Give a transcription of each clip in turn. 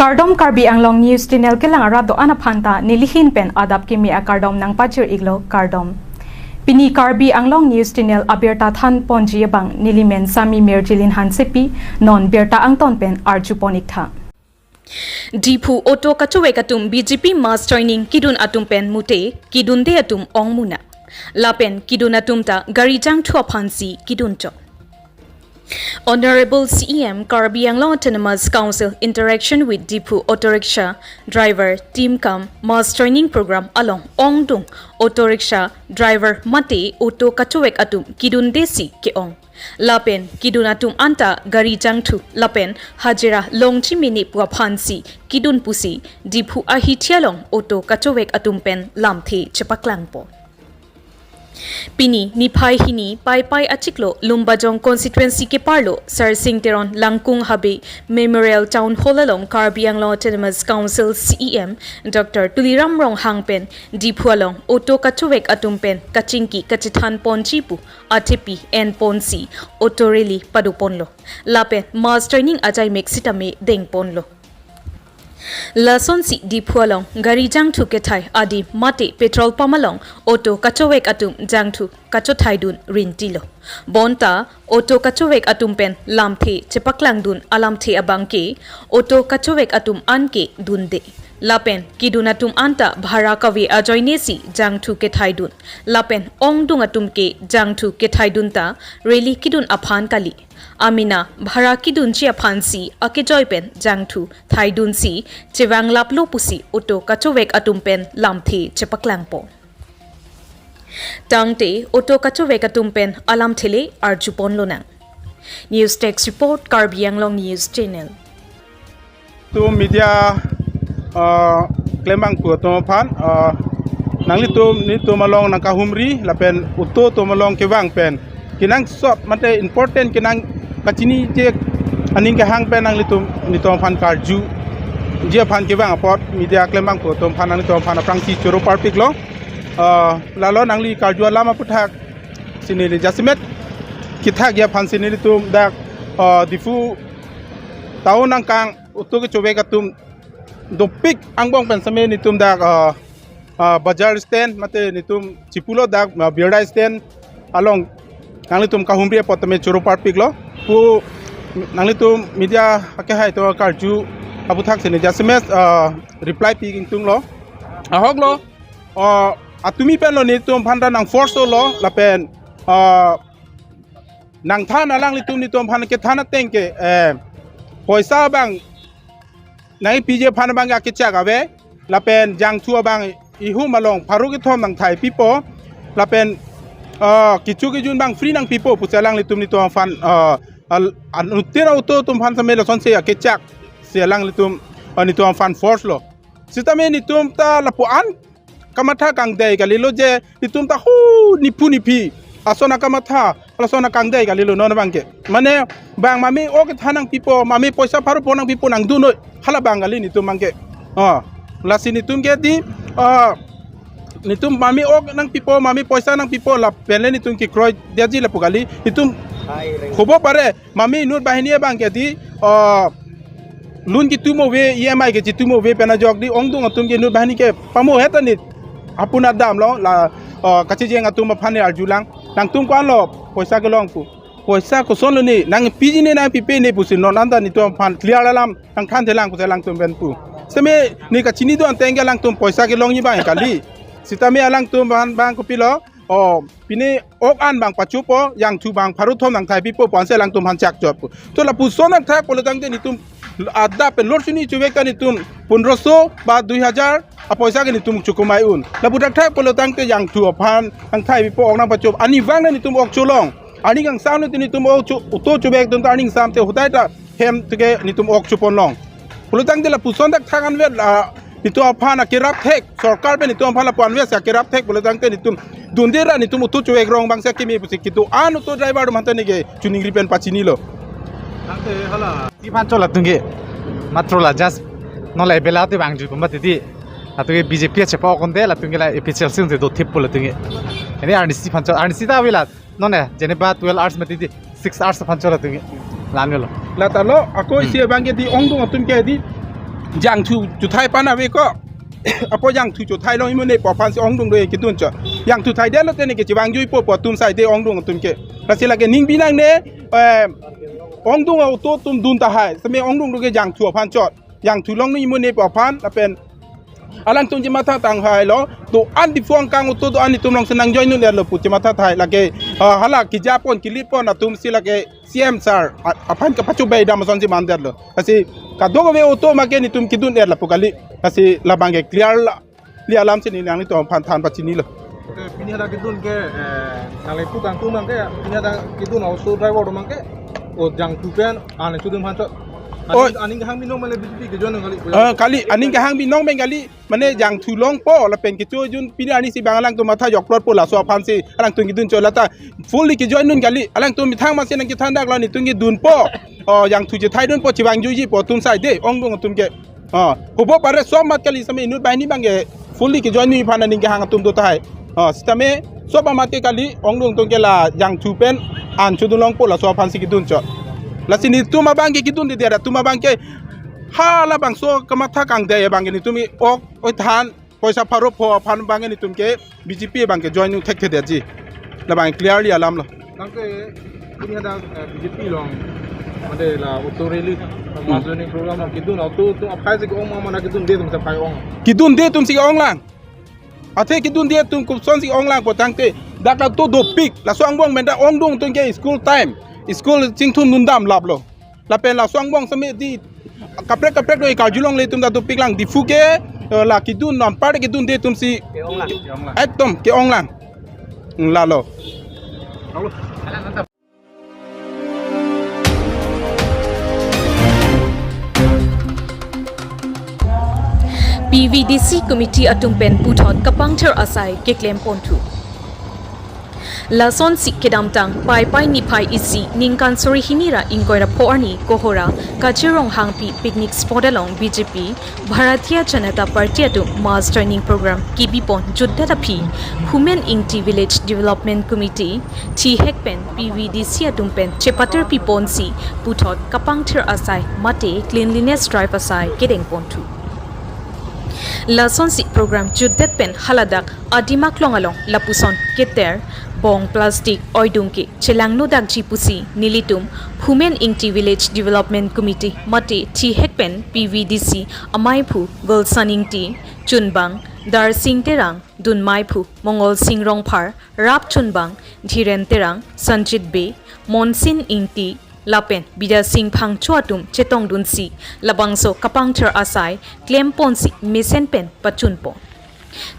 Kardom Karbi Anglong News Channel ke lang arado anaphanta nilihin pen adap kimi a kardom nang pachir iglo kardom. Pini Karbi Anglong News Channel abirta than ponji bang nilimen sami merjilin hansepi non berta angton pen arjuponik tha. DIPHU auto kachuwe katum BJP mass training kidun atum pen mute kidun de atum ongmuna. Lapen kidun atum ta garijang thua phansi kidun cho. Honorable CEM Karbi Anglong Autonomous Council interaction with DIPHU auto rickshaw driver team kam mass training program along ongdung auto rickshaw driver mate auto kachuwek atum kidun desi ke ong lapen kidun atum anta gari jangthu lapen hajira longchi mini pua phansi kidun pusi DIPHU ahi thialong auto kachuwek atum pen lamthi chepaklangpo Pini niphai hini pai pai achiklo lumbajong constituency ke parlo Sir Singteron Langkung Habe Memorial Town Hall along Karbi Anglong Autonomous Council CEM Dr. Tuliram Rong Hangpen DIPHU along auto kachuwek atumpen kachingki kachithan ponchipu atepi en ponsi auto rally paduponlo lapen mass training ajai mexitame deng ponlo Lason si DIPHU along gari jangthu ke thai adi mate petrol pump along auto kachowek atum jangthu kacho thaidun rintilo bonta auto kachowek atum pen lamthe chepaklang dun alamthe abangke auto kachowek atum anke dunde lapen kidun atum anta bhara kawe ajoine si jangthu ke thaidun lapen ongdung atum ke jangthu ke thaidun ta reli kidun aphan kali Amina bhara kidun chi aphansi akejoy pen jangthu thaidun si chewang laplo pusi auto kachowek atum pen lamthi chepaklangpo Tangte auto kachowek atum pen alam thele arjupon lonang News Text Report Karbi Anglong News Channel Tu media klembang pu to phan nang ni tu malong nang kahumri lapen auto to malong ke wang pen kinang sop mate important kinang kachini je aning ke hang pen nang litum phan karju je phan ke wang apot media klembang pu to phan nang to phan aprang si choro parpik lo lalo nang li karju lama puthak sinili jasimet kithak ya phan sinili tum dak DIPHU tau nang kang auto ke chobe katum dopik angbong pen same nitum dak bazar stand mate nitum chipulo dak birda stand along nanglitum kahumri potame choro parpik lo pu nanglitum media ake hai to karju abu thak sene jasmes reply picking tung lo ahok lo atumi pen lo nitum phanda nang force lo la pen nang thana lang nitum phan ke thana tengke poisa bang nai pije phan bang ke chaga ve la pen jang chua bang ihu malong pharu ke thom nang thai pipo la pen kichu ke jun bang free nang pipo pusalang litum ni to fan anutira auto tum fan samela son se ke chak selang litum ni to fan force lo sitame ni tum ta lapuan kamatha kang dei galilo je litum ta hu nipu nipi asona kamatha asona kang dei galilo non bangke mane bang mami o ke thanang pipo mami poisa pharu ponang pipo nang du noi hala bangali ni tum bangke lasi ni tum ke di nitum mami ok nang pipo mami poisa nang pipo la pele nitum ki kroy deji la pugali nitum khobo pare mami nur bahini bang ke di lun ki tumo we EMI ke tumo we pena jog di ongdung atum ke nur bahini ke pamo heta ni apuna dam lo la kachi jeng atum phane arjulang nang tum kwan lo poisa ke long pu poisa ko son lo ni nang piji ni nang pipe ni pusin non anda ni tum phan clear alam nang than thelang ko lang tum ben pu seme ni ka chini do antenge lang tum poisa ke long ni bang kali Sitami alang tum bang kupilo pini ok an bang pachupo yang tu bang paruthom nang thai pipo ponse lang tum han chak job to la puson ang thak polotang de nitum adda pen lor sini chuwek ka nitum 1500 ba 2000 apoisa ke nitum chukumai un la budak thak polotang te yang tu phan ang thai pipo ok nang pachup ani wang na nitum ok chulong ani gang sam ni nitum ok chu uto chuwek tum ta aning sam te hutai ta hem te nitum ok chupon long polotang de la puson dak thangan we itu apa nak kirap tek sarkar ben itu apa la panwe sa kirap tek boleh tangte nitum dundira nitum utu cuek rong bangsa kimi pusik itu anu tu driver mantan ni ke tuning ripen pacini lo tangte hala ti pancho la tungge matro la just no la bela te bangju pamba titi atuge BJP chepa konde la tungge la official sin do tip pole tungge ini arnisi pancho arnisi ta wila no ne jeneba 12 hours matiti 6 hours pancho la tungge lanelo la talo ako isi bangke di ongdung atum ke di yang tu jutai pana we ko apa yang tu jutai long imune po pan si ong dong do ke tun cha yang tu thai de lo tene ke chiwang jui po tum sai de ong dong tum ke la sila ke ning binang ne ong dong au to tum dun ta hai same ong dong do ke yang tu pan chot yang tu long ni imune po pan la pen alang tum jima tha tang hai lo to an di fuang kang to an ni tum long senang join nu le lo pu jima tha thai la ke hala ki ja pon ki li pon na tum sila ke CM sar apan ka pachu bay dam son si man der lo kasi ka dogo we auto ma ke ni tum kidun der la pokali kasi labang ke clear la li alam sini nang ni to pan than pachini lo pini ada kidun ke nalai pu kang tu mang ke pini ada kidun auto driver mang ke o jang tu pen ane tu dum han to aning hang bi no male BJP ke jon ngali kali aning ka hang bi nong bengali mane yang thu long po la pen ki cho jun pini ani si bangalang to matha yok plot po la so pan si alang tung ki dun cho la ta fully ki join nun gali alang to mi thang ma sen ki than dak la ni tung ki dun po yang thu je thai dun po chiwang ju ji po tum sai de ong dong tum ke ko bo pare so mat kali same nu bai ni bange fully ki join ni phan aning ka hang tum do tai sisteme so ba mat ke kali ong dong tung ke la yang thu pen an chu dun long po la so pan si ki dun cho la sini tuma bangke kidun de dia tuma bangke hala bang so kamatha kang de bangke ni tumi ok oi than poisa pharo pho phan bangke ni tumke BJP bangke join nu thek the de ji la bang clearly alam lo nang ke pini ada BJP long made la auto rally marketing program kidun auto tu apai se ong ma na kidun de tum sa pai ong kidun de tum si ong lang athe kidun de tum ku son si ong lang ko tangte dak la to do pik la so ang bong men da ong dong tung ke school time school ching thum nun dam lab lo la pen la swang bong same di kaprek do ka julong le tum da to piklang DIPHU ke la kidun nam par kidun de tum si ke ong lang ekdom ke ong lang la lo PVDC Committee Atumpen Puthot Kapangthar Asai Keklem Pontu Lason si KEDAM tang pai ni pai isi ningkan sori hinira ingoira porni kohora kachirong hangpi picnic spot along BJP Bharatiya Janata Party atu mass training program kibipon juddata phi Women Ingti Village Development Committee EH.KEKANG PVDC atumpen chepater pipon si Puthot Kapangthar Asai mate cleanliness drive asai kedeng pontu Lason si program juddet pen haladak adimak longalong lapuson keter bong plastic oidungki chelang nodak jipusi nilitum Women Ingti Village Development Committee mate EH.KEKANG PVDC amaiphu golsaningti chunbang dar sing terang dunmaiphu mongol sing rongphar rap chunbang dhiren terang sanjit be monsin ingti lapen bida sing phang chuatum chetong dunsi labangso kapangthar asai klemponsi mesen pen pachunpo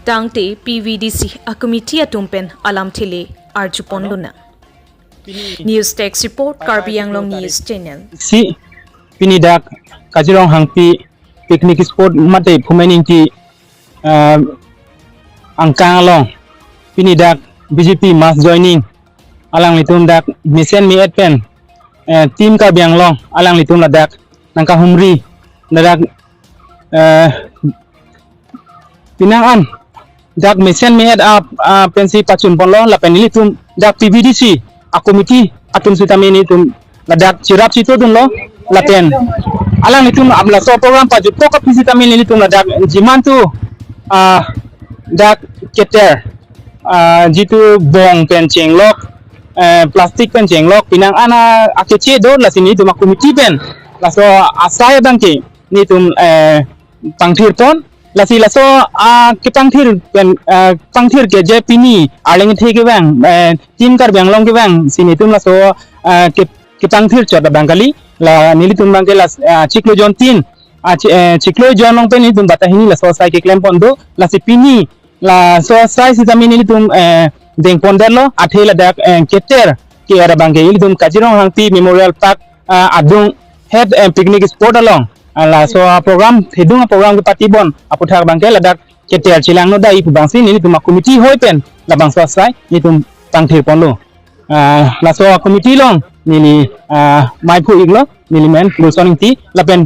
tangte PVDC a committee atumpen alam thile arjuponduna news text report Karbi Anglong News Channel si pinidak kajirong hangpi picnic spot mate phumening ti angkang along pinidak BJP mass joining alang litum dak mission mi pen team ka bianglong alang litum ladak nangka humri ladak pinangan dak mission mi up pensi pachun ponlo la penilitum dak PVDC a committee atum sitamini tum ladak chirap situ dun lo laten alang litum abla so program pa jutko ka sitamini litum ladak jimantu dak keter jitu bong pen chenglok plastik pen chenglok pinang ana akeche do la sini tum committee pen la so asaya dangke ni tum pangthir ton la si la so ke pangthir pen pangthir ke je pini arling the ke bang team kar bang long ke bang sini tum la so ke pangthir chot bangali la nili tum bang ke la chiklo jon 3 chiklo jon long pen ni tum batahini la so sai ke klem pondo la si pini la so sai si tamini ni tum deng ponderlo athela dak keter ke ara bang ke tum kajirong hangpi memorial park adung head picnic spot along la so program hedung program ke patibon aputhak bang ke ladak keter chilang no dai bang si ni tum committee hoi pen la bang so sai ni tum tangthir ponlo la so committee long ni mai phu iglo ni men lusoning ti la pen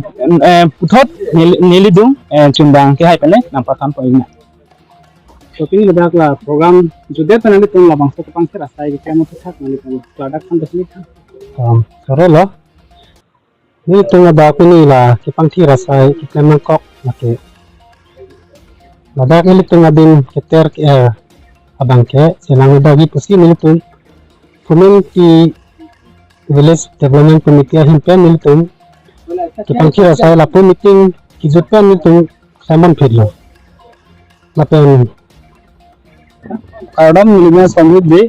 puthot ni dung chumbang ke hai pele nam patham po igna so pini ladak la program judet panani tum labang so kapang sera sai ke kemo thak nani tum ladak kan desli sore lo ni tunga da kini la ki pangthi rasai ki klemang kok lake lada kili tunga din keter abang ke senang dagi pusi ni tum kumen ki village development committee hin pen ni tum ki pangthi rasai la pu meeting ki jutpan ni tum saman phirlo la pen kadam milnya samud de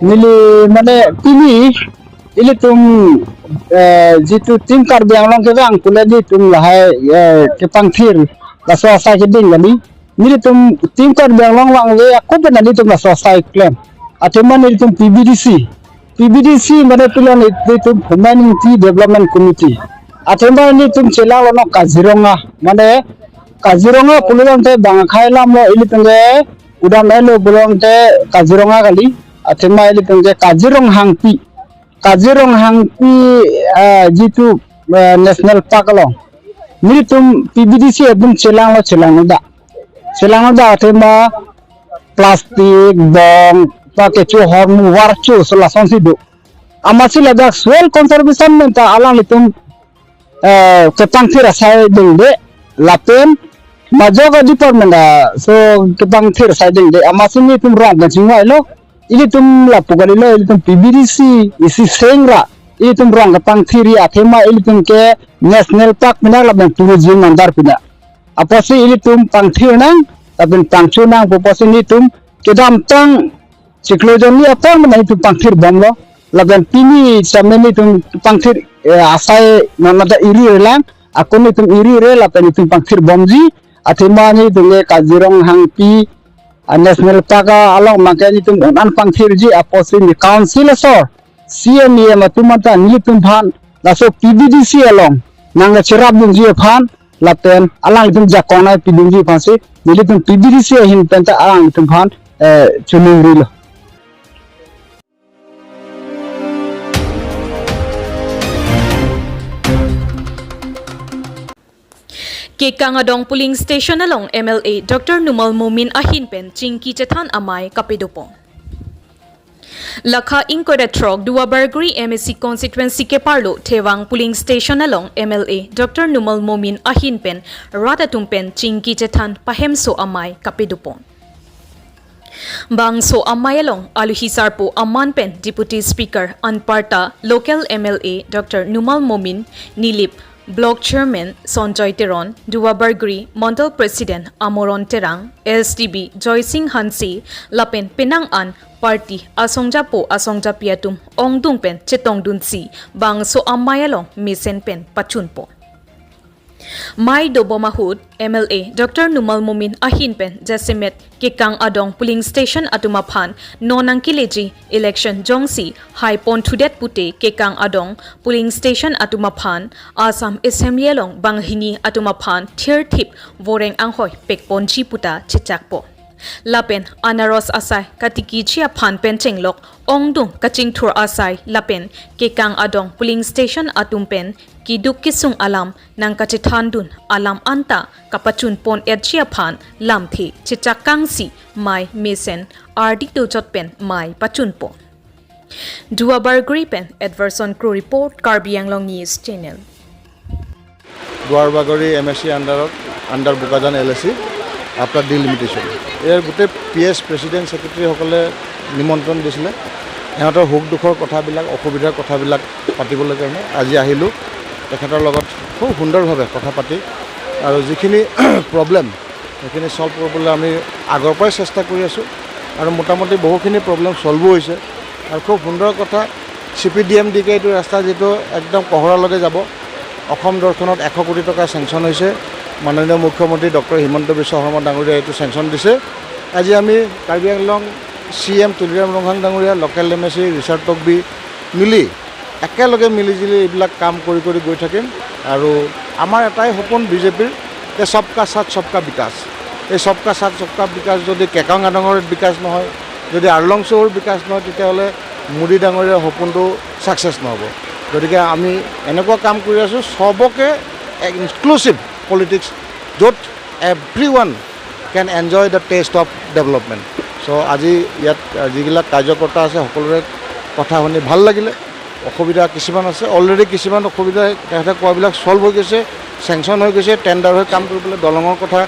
mili mane tini ili tum jitu tim kar biang long ke bang pula di tum lahai ke pangthir la so sai ke ding gani mili tum tim kar biang long wang le aku benar di tum la so sai claim ateman di tum PBDC mane pula ni tum humanity development committee ateman ni tum chelang lo Kaziranga mane Kaziranga pulong te bang khailam lo ili tum ge udah melo pulong te Kaziranga kali ateman ili tum ge Kazirong Kazirong hangpi jitu national park lo ni tum PBDC edum chelang da tema plastik bong pakai cu hormu warcu selason sidu amasi lada soil conservation menta alang litum kepangthir asai dingde lapen majoga department so kepangthir asai dingde amasi ni tum rong gajingwai lo ini tum lapu kali lo ini tum PBDC isi sengra ini tum rong kapang thiri athema ini tum ke national park mina labang tourism mandar pina apa sih ini tum pang thir nang tapi pangcu nang poposi ini tum KEDAM tang ciklojon ni apa mana itu pang thir bom lo labang pini sama ini tum pang thir asai namada iri relang aku ni tum iri re labang itu pang thir bom ji athema ni tum ke Kazirong hangpi national park along makanya tum unan pangthir ji aposi ni council sor CME matumata ni tum phan la so PBDC along nang cherap dun ji phan laten alang tum jakona PBDC phansi ni tum PBDC hin penta alang tum phan chunung ri lo KEKANG adong polling station along MLA Dr. Numal MOMIN ahinpen chingki chethan amai kapidopong Lakha Inkoda Trok Duabargri MSC constituency ke parlo Thewang polling station along MLA Dr. Numal MOMIN ahinpen ratatumpen chingki chethan pahemso amai kapidopong Bangso amay along aluhisar po aman pen Deputy Speaker Anparta Local MLA Dr. Numal MOMIN Nilip Block Chairman Sonjoy Teron, Duabargri, Mandal President Amoron Terang, LSTB Joy Singh Hansi, Lapen Penang An, Party Asongja Po Asongja Piatum, Ongdung Pen, Chetong Dunsi, Bang So Amayalong, Misen Pen, Pachun Po. Mai Dobomahud, MLA, Dr. Numal MOMIN Ahinpen, Jasimet, KEKANG adong polling station atumaphan, nonang kileji, election jongsi, High Pon Tudet Pute, KEKANG adong polling station atumaphan, Assam Assembly Banghini atumaphan, Thir Thip, Voreng Anghoy, Pekpon Chiputa, Chichakpo. Lapen anaros asai katiki chia phan pen chenglok ongdung kaching thur asai lapen KEKANG adong polling station atumpen kiduk kisung alam nang kachithandun alam anta kapachun pon chia phan lamthi chichakangsi mai mesen ardik pen mai pachun po Duabargri pen Adverson Crew Report Karbi Anglong News Channel Duabargri MSC under Bukajan LSC after delimitation ইয়াৰ গোটেই PS president secretary সকলে নিমন্ত্ৰণ দিছিলে ইহঁতৰ hook দুখৰ কথাবিলাক অসুবিধাৰ কথাবিলাক পাতিবলৈ কাৰণে আজি আহিলো তেখেতৰ লগত খুব সুন্দৰভাৱে কথা পাতি আৰু যিখিনি প্ৰবলেম সেইখিনি সলভ কৰিবলৈ আমি আগৰ পৰাই চেষ্টা কৰি আছো আৰু মোটামুটি বহুখিনি প্ৰবলেম সলভ হৈছে আৰু খুব সুন্দৰ কথা CPDMDK এইটো ৰাস্তা যেটো একদম কহৰালৈকে যাব অসম দৰ্শনত 100 কোটি টকা চেংচন হৈছে মাননীয় মুখ্যমন্ত্ৰী ডক্টৰ হিমন্ত বিশ্ব শৰ্মা ডাঙৰীয়া এইটো চেংচন দিছে আজি আমি কাৰ্বি আংলং CM তুলিৰাম ৰংহাং ডাঙৰীয়া লোকেল MSC ৰিচাৰ্ড টকবি মিলি একেলগে মিলিজিলি এইবিলাক কাম কৰি গৈ থাকিম আৰু আমাৰ এটাই সপোন বিজেপিৰ যে সবকা সাথ সবকা বিকাশ এই সবকা সাথ সবকা বিকাশ যদি কেকাং আদঙৰ বিকাশ নহয় যদি আৰলংছৰ বিকাশ নহয় তেতিয়াহ'লে মুদি ডাঙৰীয়াৰ সপোনটো সাকসেছ নহ'ব গতিকে আমি এনেকুৱা কাম কৰি আছো সবকে ইনক্লুসিভ politics য'ত everyone can enjoy the taste of development so আজি ইয়াত যিগিলা কাৰ্যকৰ্তা আছে সকলোৰে কথা শুনি ভাল লাগিলে অসুবিধা কিছুমান আছে অলৰেডি কিছুমান অসুবিধা তেখেতে কোৱাবিলাক সলভ হৈ গৈছে চেংচন হৈ গৈছে টেণ্ডাৰ হৈ কাম কৰিবলৈ দলঙৰ কথা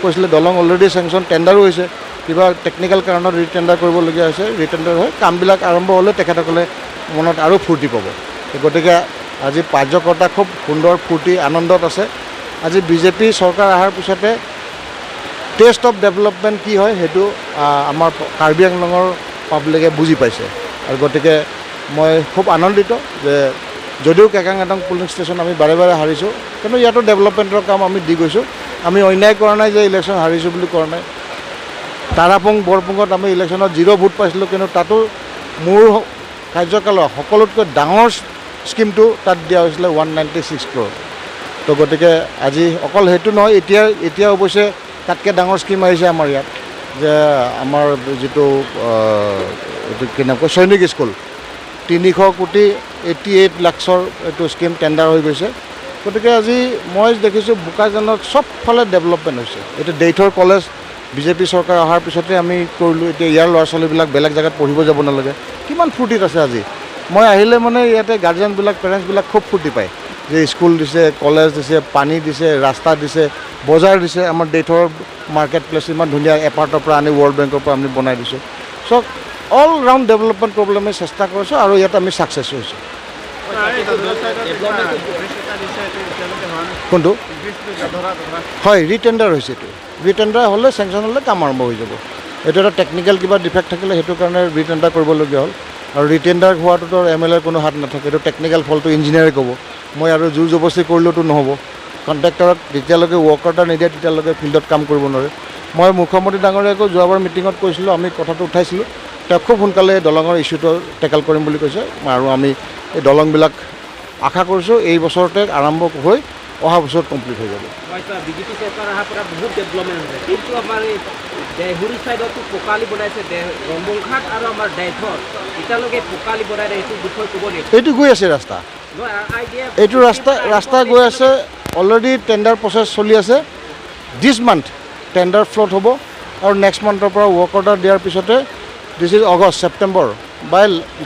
কৈছিলে দলং অলৰেডি চেংচন টেণ্ডাৰো হৈছে কিবা টেকনিকেল কাৰণত ৰিটেণ্ডাৰ কৰিবলগীয়া হৈছে ৰিটেণ্ডাৰ হৈ কামবিলাক আৰম্ভ হ'লে তেখেতসকলে মনত আৰু ফূৰ্তি পাব গতিকে আজি কাৰ্যকৰ্তা খুব সুন্দৰ ফূৰ্তি আনন্দত আছে আজি বিজেপি চৰকাৰ অহাৰ পিছতে টেষ্ট অফ ডেভেলপমেণ্ট কি হয় সেইটো আমাৰ কাৰ্বি আংলঙৰ পাব্লিকে বুজি পাইছে আৰু গতিকে মই খুব আনন্দিত যে যদিও কেকাং এডং পুলিং ষ্টেচন আমি বাৰে বাৰে হাৰিছোঁ কিন্তু ইয়াতো ডেভেলপমেণ্টৰ কাম আমি দি গৈছোঁ আমি অন্যায় কৰা নাই যে ইলেকশ্যন হাৰিছোঁ বুলি কৰা নাই তাৰাপুং বৰপুঙত আমি ইলেকশ্যনত 0 ভোট পাইছিলোঁ কিন্তু তাতো মোৰ কাৰ্যকালৰ সকলোতকৈ ডাঙৰ স্কিমটো তাত দিয়া হৈছিলে 196 crore তো গতিকে আজি অকল সেইটো নহয় এতিয়া অৱশ্যে তাতকৈ ডাঙৰ স্কিম আহিছে আমাৰ ইয়াত যে আমাৰ যিটো এইটো কি নাম কয় সৈনিক স্কুল 300 কোটি 88 লাখৰ এইটো স্কিম টেণ্ডাৰ হৈ গৈছে গতিকে আজি মই দেখিছোঁ বোকাজানত চবফালে ডেভেলপমেণ্ট হৈছে এতিয়া ডেইথৰ কলেজ বিজেপি চৰকাৰ অহাৰ পিছতে আমি কৰিলোঁ এতিয়া ইয়াৰ ল'ৰা ছোৱালীবিলাক বেলেগ জেগাত পঢ়িব যাব নালাগে কিমান ফূৰ্তিত আছে আজি মই আহিলে মানে ইয়াতে গাৰ্জেনবিলাক পেৰেণ্টছবিলাক খুব ফূৰ্তি পায় যে স্কুল দিছে কলেজ দিছে পানী দিছে ৰাস্তা দিছে বজাৰ দিছে আমাৰ ডেইথৰ মাৰ্কেট প্লেচ ইমান ধুনীয়া এপাৰ্টৰ পৰা আনি ৱৰ্ল্ড বেংকৰ পৰা আমি বনাই দিছোঁ চ' অল ৰাউণ্ড ডেভেলপমেণ্ট প্ৰব্লেমে চেষ্টা কৰিছোঁ আৰু ইয়াত আমি ছাকচেছ হৈছোঁ কোনটো হয় ৰিটেণ্ডাৰ হৈছে এইটো ৰিটেণ্ডাৰ হ'লে চেংচন হ'লে কাম আৰম্ভ হৈ যাব এইটো এটা টেকনিকেল কিবা ডিফেক্ট থাকিলে সেইটো কাৰণে ৰিটেণ্ডাৰ কৰিবলগীয়া হ'ল আৰু ৰিটেণ্ডাৰ হোৱাটোতো MLA কোনো হাত নাথাকে এইটো টেকনিকেল ফলটো ইঞ্জিনিয়াৰে ক'ব মই আৰু জোৰ জবস্তি কৰিলেওতো নহ'ব কণ্ট্ৰেক্টৰক যেতিয়ালৈকে ৱৰ্কাৰ এটা নিদিয়ে তেতিয়ালৈকে ফিল্ডত কাম কৰিব নোৱাৰে মই মুখ্যমন্ত্ৰী ডাঙৰীয়াকো যোৱাবাৰ মিটিঙত কৈছিলোঁ আমি কথাটো উঠাইছিলোঁ তেওঁ খুব সোনকালে দলঙৰ ইছ্যুটো টেকেল কৰিম বুলি কৈছে আৰু আমি এই দলংবিলাক আশা কৰিছোঁ এই বছৰতে আৰম্ভ হৈ অহা বছৰত কমপ্লিট হৈ যাব বিজেপি চৰকাৰ অহাৰ পৰা বহুত ডেভেলপমেণ্ট হৈছে কিন্তু আমাৰ এই দেহুৰী চাইডতো পকালি বনাইছে ৰম্বংঘাট আৰু আমাৰ ডেথৰ এতিয়ালৈকে পকালি বনাই এইটো বিষয় ক'ব লাগিব এইটো গৈ আছে ৰাস্তা এইটো ৰাস্তা গৈ আছে অলৰেডি টেণ্ডাৰ প্ৰচেছ চলি আছে দিছ মান্থ টেণ্ডাৰ ফ্ল'ট হ'ব আৰু নেক্সট মান্থৰ পৰা ৱৰ্ক অৰ্ডাৰ দিয়াৰ পিছতে this is August September by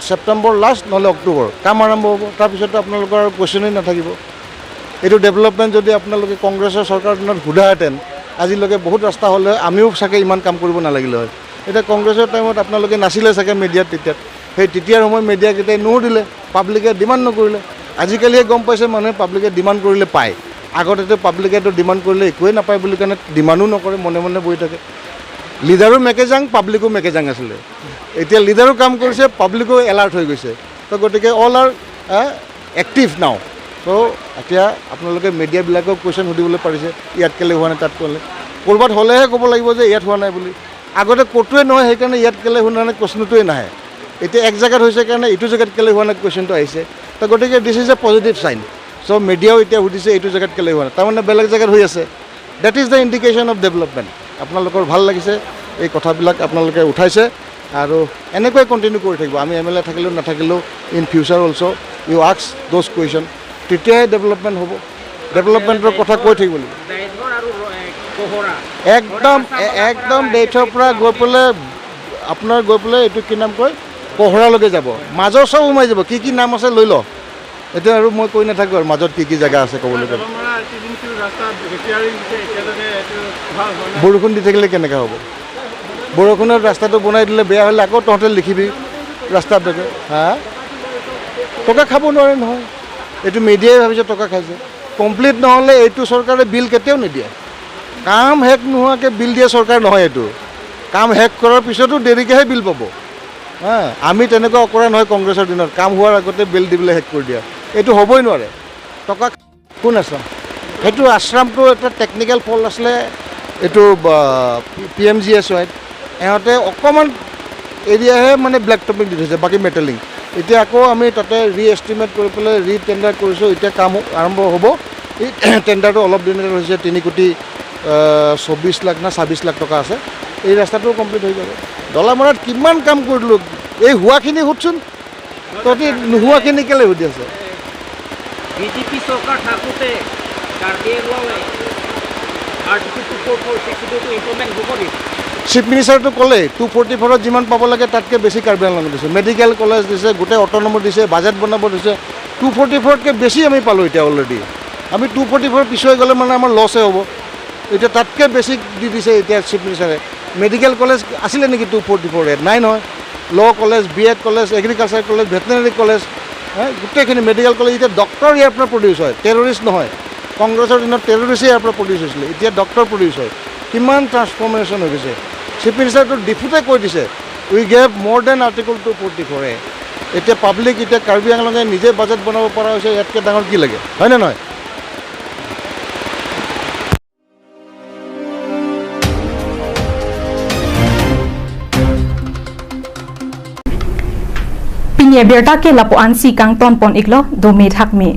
September last নহ'লে অক্টোবৰ কাম আৰম্ভ হ'ব তাৰপিছতে আপোনালোকৰ আৰু কুৱেশ্যনেই নাথাকিব এইটো ডেভেলপমেণ্ট যদি আপোনালোকে কংগ্ৰেছৰ চৰকাৰৰ দিনত সোধাহেঁতেন আজিলৈকে বহুত ৰাস্তা হ'লে আমিও চাগে ইমান কাম কৰিব নালাগিলে হয় এতিয়া কংগ্ৰেছৰ টাইমত আপোনালোকে নাছিলে চাগে মিডিয়াত তেতিয়াৰ সময় মিডিয়াকেইটাই দিলে পাব্লিকে ডিমাণ্ড নকৰিলে আজিকালিহে গম পাইছে মানুহে পাব্লিকে ডিমাণ্ড কৰিলে পায় আগতেতো পাব্লিকেতো ডিমাণ্ড কৰিলে একোৱেই নাপায় বুলি কাৰণে ডিমাণ্ডো নকৰে মনে মনে বহি থাকে লিডাৰো মেকেজাং পাব্লিকো মেকেজাং আছিলে এতিয়া লিডাৰো কাম কৰিছে পাব্লিকো এলাৰ্ট হৈ গৈছে তো গতিকে অল আৰ এক্টিভ নাও ত' এতিয়া আপোনালোকে মিডিয়াবিলাকক কুৱেশ্যন সুধিবলৈ পাৰিছে ইয়াত কেলৈ হোৱা নাই তাত ক'লে ক'ৰবাত হ'লেহে ক'ব লাগিব যে ইয়াত হোৱা নাই বুলি আগতে ক'তোৱে নহয় সেইকাৰণে ইয়াত কেলৈ হোৱা নাই কুৱেশ্যনটোৱে নাহে এতিয়া এক জেগাত হৈছে কাৰণে এইটো জেগাত কেলৈ হোৱা নাই কুৱেশ্যনটো আহিছে তো গতিকে this is a positive sign so' মিডিয়াও এতিয়া সুধিছে এইটো জেগাত কেলৈ হোৱা নাই তাৰমানে বেলেগ জেগাত হৈ আছে that is the indication of development আপোনালোকৰ ভাল লাগিছে এই কথাবিলাক আপোনালোকে উঠাইছে আৰু এনেকৈ কণ্টিনিউ কৰি থাকিব আমি MLA থাকিলেও নাথাকিলেও in future also' you ask those question তেতিয়াহে ডেভেলপমেণ্ট হ'ব ডেভেলপমেণ্টৰ কথা কৈ থাকিব লাগিব একদম ডেইথৰ পৰা গৈ পেলাই আপোনাৰ গৈ পেলাই এইটো কি নাম কয় কহৰালৈকে যাব মাজৰ চব সোমাই যাব কি নাম আছে লৈ ল এতিয়া আৰু মই কৈ নাথাকোঁ আৰু মাজত কি জেগা আছে ক'বলৈ গ'লে বৰষুণ দি থাকিলে কেনেকৈ হ'ব বৰষুণত ৰাস্তাটো বনাই দিলে বেয়া হ'লে আকৌ তহঁতে লিখিবি ৰাস্তাটোকে টকা খাব নোৱাৰে নহয় এইটো মিডিয়াই ভাবিছে টকা খাইছে কমপ্লিট নহ'লে এইটো চৰকাৰে বিল কেতিয়াও নিদিয়ে কাম শেষ নোহোৱাকৈ বিল দিয়া চৰকাৰ নহয় এইটো কাম শেষ কৰাৰ পিছতো দেৰিকৈহে বিল পাব আমি তেনেকুৱা কৰা নহয় কংগ্ৰেছৰ দিনত কাম হোৱাৰ আগতে বিল দিবলৈ শেষ কৰি দিয়া এইটো হ'বই নোৱাৰে টকা কোন আশ্ৰম সেইটো আশ্ৰমটো এটা টেকনিকেল ফল্ট আছিলে এইটো PMGSYত ইহঁতে অকণমান এৰিয়াহে মানে ব্লেক টপিং দি থৈছে বাকী মেটেলিং এতিয়া আকৌ আমি তাতে ৰিএষ্টিমেট কৰি পেলাই ৰিটেণ্ডাৰ কৰিছোঁ এতিয়া কাম আৰম্ভ হ'ব এই টেণ্ডাৰটো অলপ দিনৰ হৈছে 3 কোটি 24 লাখ না 26 লাখ টকা আছে এই ৰাস্তাটোও কমপ্লিট হৈ যাব দলামৰাত কিমান কাম কৰিলোঁ এই হোৱাখিনি সুধচোন তহঁতি নোহোৱাখিনি কেলৈ সুধি আছে বিজেপি চৰকাৰ থাকোঁতে কাৰ্বি আংলঙে আৰ্টিকেল 2446 ইমপ্লিমেণ্ট হ'ব নেকি চিফ মিনিষ্টাৰটো ক'লে 244ত যিমান পাব লাগে তাতকৈ বেছি কাৰ্বি আংলঙত দিছে মেডিকেল কলেজ দিছে গোটেই অট'নমাছ দিছে বাজেট বনাব দিছে 244তকৈ বেছি আমি পালোঁ এতিয়া অলৰেডি আমি 244 পিছুৱাই গ'লে মানে আমাৰ লছে হ'ব এতিয়া তাতকৈ বেছি দি দিছে এতিয়া চিফ মিনিষ্টাৰে মেডিকেল কলেজ আছিলে নেকি 244 নাই নহয় law college BEd college agriculture college veterinary college গোটেইখিনি মেডিকেল কলেজ এতিয়া ডক্টৰ ইয়াৰ পৰা প্ৰডিউচ হয় টেৰৰিষ্ট নহয় কংগ্ৰেছৰ দিনত টেৰৰিষ্টে ইয়াৰ পৰা প্ৰডিউচ হৈছিলে এতিয়া ডক্টৰ প্ৰডিউচ হয় কিমান ট্ৰান্সফৰ্মেশ্যন হৈ গৈছে চিফ মিনিষ্টাৰটো ডিফুতে কৈ দিছে উই গেভ মোৰ দেন আৰ্টিকল 244 এতিয়া পাব্লিক এতিয়া কাৰ্বি আংলঙে নিজে বাজেট বনাব পৰা হৈছে ইয়াতকৈ ডাঙৰ কি লাগে হয়নে নহয় Pinya berta ke lapo ansi kang ton pon iklo do me thak me